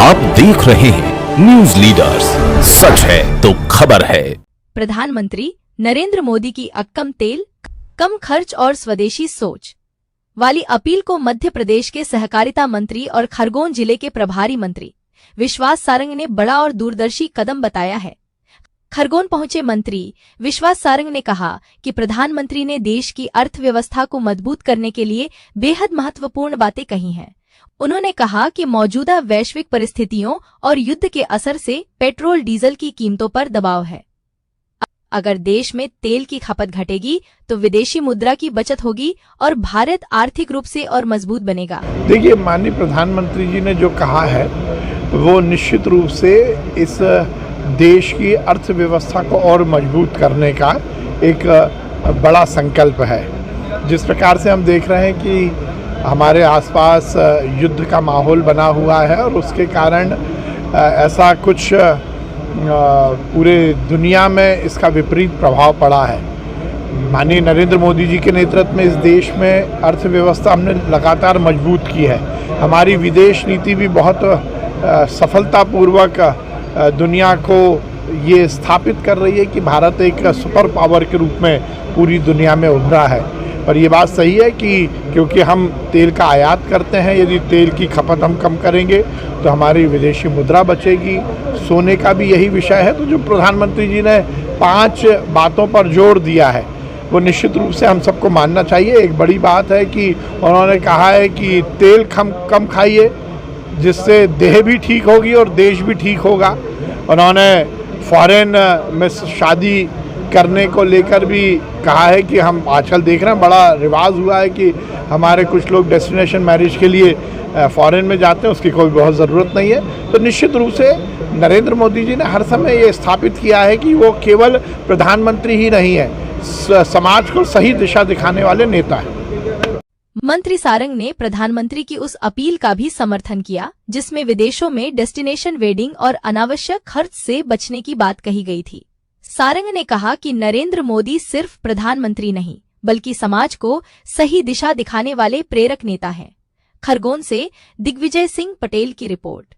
आप देख रहे हैं न्यूज लीडर्स, सच है तो खबर है। प्रधानमंत्री नरेंद्र मोदी की कम तेल, कम खर्च और स्वदेशी सोच वाली अपील को मध्य प्रदेश के सहकारिता मंत्री और खरगोन जिले के प्रभारी मंत्री विश्वास सारंग ने बड़ा और दूरदर्शी कदम बताया है। खरगोन पहुंचे मंत्री विश्वास सारंग ने कहा कि प्रधानमंत्री ने देश की अर्थव्यवस्था को मजबूत करने के लिए बेहद महत्वपूर्ण बातें कही हैं। उन्होंने कहा कि मौजूदा वैश्विक परिस्थितियों और युद्ध के असर से पेट्रोल डीजल की कीमतों पर दबाव है। अगर देश में तेल की खपत घटेगी तो विदेशी मुद्रा की बचत होगी और भारत आर्थिक रूप से और मजबूत बनेगा। देखिए, माननीय प्रधानमंत्री जी ने जो कहा है वो निश्चित रूप से इस देश की अर्थव्यवस्था को और मजबूत करने का एक बड़ा संकल्प है। जिस प्रकार से हम देख रहे हैं कि हमारे आसपास युद्ध का माहौल बना हुआ है और उसके कारण ऐसा कुछ पूरे दुनिया में इसका विपरीत प्रभाव पड़ा है। माननीय नरेंद्र मोदी जी के नेतृत्व में इस देश में अर्थव्यवस्था हमने लगातार मजबूत की है। हमारी विदेश नीति भी बहुत सफलतापूर्वक दुनिया को ये स्थापित कर रही है कि भारत एक सुपर पावर के रूप में पूरी दुनिया में उभरा है। पर ये बात सही है कि क्योंकि हम तेल का आयात करते हैं, यदि तेल की खपत हम कम करेंगे तो हमारी विदेशी मुद्रा बचेगी। सोने का भी यही विषय है। तो जो प्रधानमंत्री जी ने 5 बातों पर जोर दिया है वो निश्चित रूप से हम सबको मानना चाहिए। एक बड़ी बात है कि उन्होंने कहा है कि तेल कम खाइए, जिससे देह भी ठीक होगी और देश भी ठीक होगा। उन्होंने फॉरेन में शादी करने को लेकर भी कहा है कि हम आजकल देख रहे हैं बड़ा रिवाज हुआ है कि हमारे कुछ लोग डेस्टिनेशन मैरिज के लिए फॉरेन में जाते हैं, उसकी कोई बहुत ज़रूरत नहीं है। तो निश्चित रूप से नरेंद्र मोदी जी ने हर समय ये स्थापित किया है कि वो केवल प्रधानमंत्री ही नहीं है, समाज को सही दिशा दिखाने वाले नेता हैं। मंत्री सारंग ने प्रधानमंत्री की उस अपील का भी समर्थन किया जिसमें विदेशों में डेस्टिनेशन वेडिंग और अनावश्यक खर्च से बचने की बात कही गई थी। सारंग ने कहा कि नरेंद्र मोदी सिर्फ प्रधानमंत्री नहीं बल्कि समाज को सही दिशा दिखाने वाले प्रेरक नेता हैं। खरगोन से दिग्विजय सिंह पटेल की रिपोर्ट।